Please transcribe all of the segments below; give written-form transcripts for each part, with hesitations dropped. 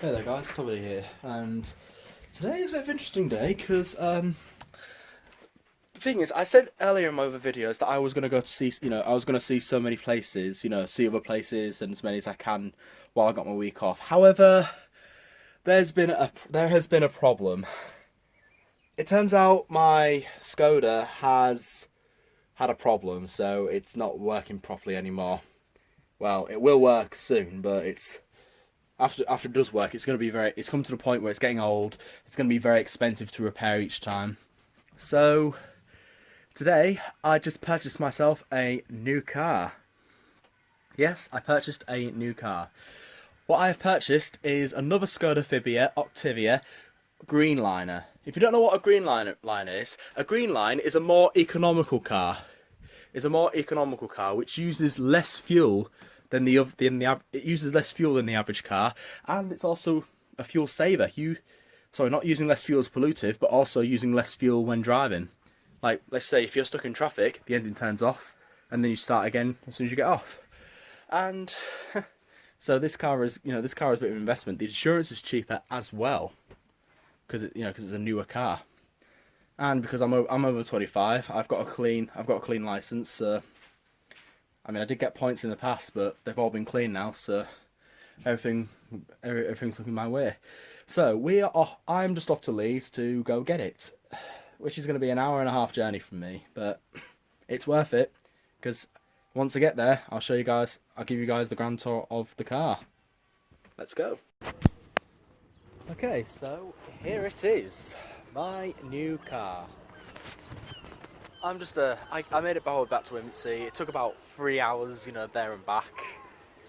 Hey there guys, Tomedy here, and today is a bit of an interesting day because the thing is, I said earlier in my other videos that I was going to go to see, I was going to see so many places, see other places and as many as I can while I got my week off. However, there has been a problem. It turns out my Skoda has had a problem, so it's not working properly anymore. Well, it will work soon, but after it does work, it's come to the point where it's getting old. It's going to be very expensive to repair each time. So today I just purchased myself a new car. Yes, I purchased a new car. What I have purchased is another Skoda Fibia Octavia Greenliner. If you don't know what a Greenliner is, a Greenline is a more economical car. Which uses less fuel than it uses less fuel than the average car, and it's also a fuel saver. Not using less fuel is pollutive, but also using less fuel when driving. Like, let's say if you're stuck in traffic, the engine turns off, and then you start again as soon as you get off. And so this car is a bit of an investment. The insurance is cheaper as well, because it's a newer car, and because I'm over 25, I've got a clean license. I mean, I did get points in the past, but they've all been clean now, so everything's looking my way. So I'm just off to Leeds to go get it, which is going to be an hour and a half journey from me, but it's worth it, because once I get there, I'll give you guys the grand tour of the car. Let's go. Okay, so here it is, my new car. I made it back to Windsea. It took about 3 hours, there and back.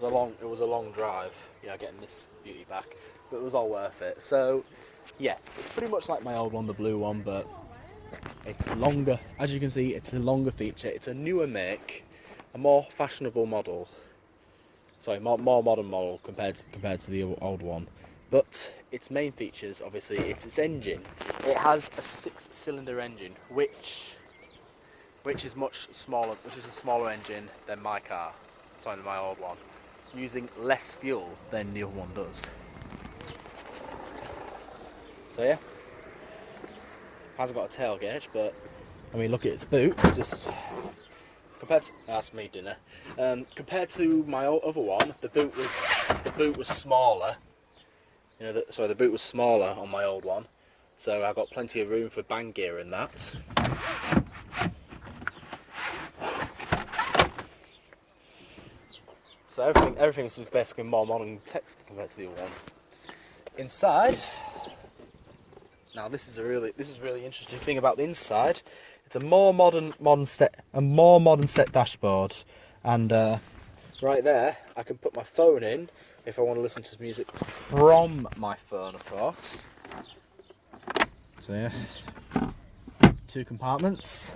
It was a long drive, getting this beauty back, but it was all worth it. So, yes, it's pretty much like my old one, the blue one, but it's longer. As you can see, it's a longer feature. It's a newer make, a more fashionable model. Sorry, more modern model compared to the old one. But its main features, obviously, it's its engine. It has a 6-cylinder engine, which is much smaller, which is a smaller engine than my car, my old one, using less fuel than the other one does. So yeah, hasn't got a tailgate, but I mean, look at its boot. That's me dinner. Compared to my other one, the boot was smaller. The boot was smaller on my old one, so I got plenty of room for bang gear in that. So everything's basically more modern tech compared to the other one. Inside, now this is really interesting thing about the inside. It's a more modern set dashboard, and right there I can put my phone in if I want to listen to music from my phone, of course. So yeah, 2 compartments.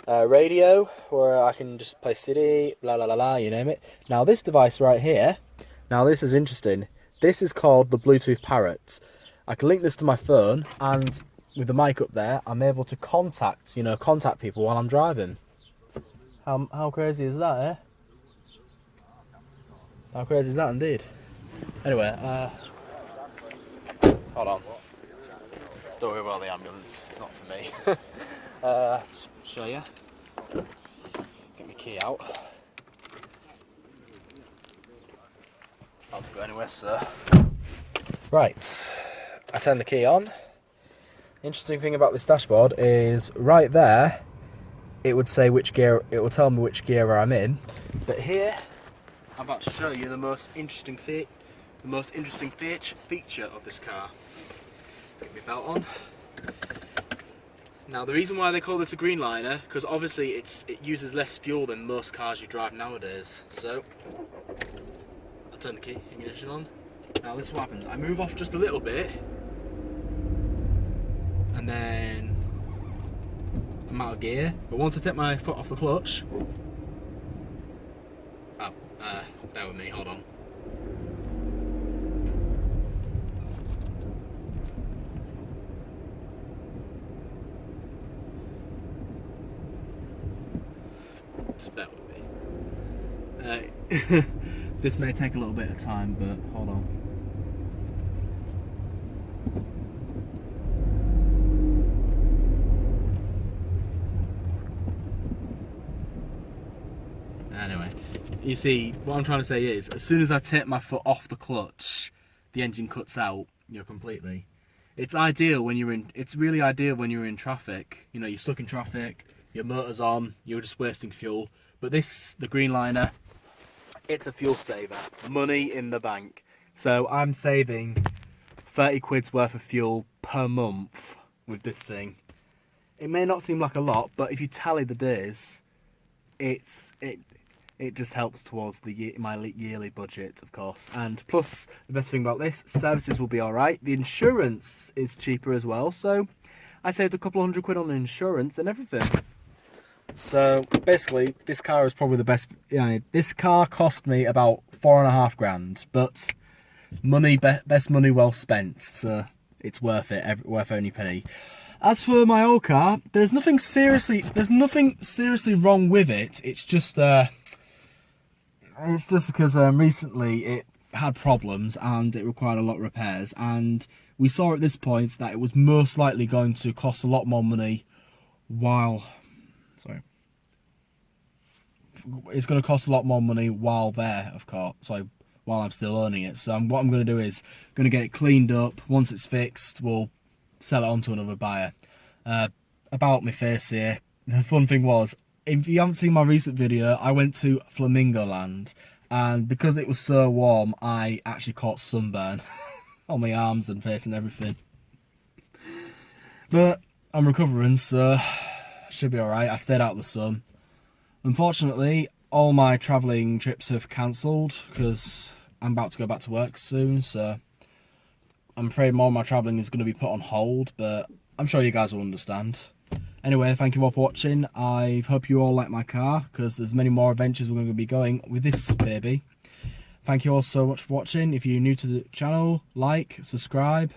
Radio, where I can just play CD, la la la la, you name it. Now this device right here, this is interesting. This is called the Bluetooth Parrot. I can link this to my phone, and with the mic up there, I'm able to contact people while I'm driving. How crazy is that, eh? How crazy is that indeed? Anyway, hold on. Don't worry about the ambulance, it's not for me. Just show you. Get my key out. Not to go anywhere, sir. Right, I turn the key on. Interesting thing about this dashboard is right there, it would say which gear. It will tell me which gear I'm in. But here, I'm about to show you the most interesting feature of this car. Let's get my belt on. Now the reason why they call this a Greenliner, because obviously it uses less fuel than most cars you drive nowadays. So I'll turn the ignition on. Now this is what happens. I move off just a little bit, and then I'm out of gear. But once I take my foot off the clutch, bear with me, hold on. Just bear with me. This may take a little bit of time, but hold on. Anyway, you see, what I'm trying to say is, as soon as I take my foot off the clutch, the engine cuts out, completely. It's ideal when you're in, it's really ideal when you're in traffic. You know, you're stuck in traffic, your motor's on, you're just wasting fuel. But this, the Greenliner, it's a fuel saver. Money in the bank. So I'm saving 30 quid's worth of fuel per month with this thing. It may not seem like a lot, but if you tally the days, it just helps towards my yearly budget, of course. And plus, the best thing about this, services will be alright. The insurance is cheaper as well, so I saved a couple £100 on insurance and everything. So basically, this car is probably the best. This car cost me about £4.5 grand, but best money well spent. So it's worth it, worth every penny. As for my old car, there's nothing seriously wrong with it. It's just because recently it had problems and it required a lot of repairs, and we saw at this point that it was most likely going to cost a lot more money while it's going to cost a lot more money while there, of course. While I'm still owning it. So what I'm going to do is going to get it cleaned up. Once it's fixed, we'll sell it on to another buyer. About my face here, the fun thing was, if you haven't seen my recent video, I went to Flamingo Land, and because it was so warm, I actually caught sunburn on my arms and face and everything. But I'm recovering, so should be alright. I stayed out of the sun. Unfortunately, all my travelling trips have cancelled because I'm about to go back to work soon, so I'm afraid more of my travelling is going to be put on hold, but I'm sure you guys will understand. Anyway, thank you all for watching. I hope you all like my car, because there's many more adventures we're going to be going with this baby. Thank you all so much for watching. If you're new to the channel, like, subscribe,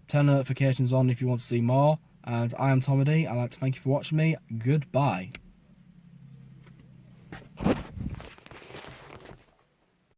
turn notifications on if you want to see more. And I am Tomedy. I'd like to thank you for watching me. Goodbye.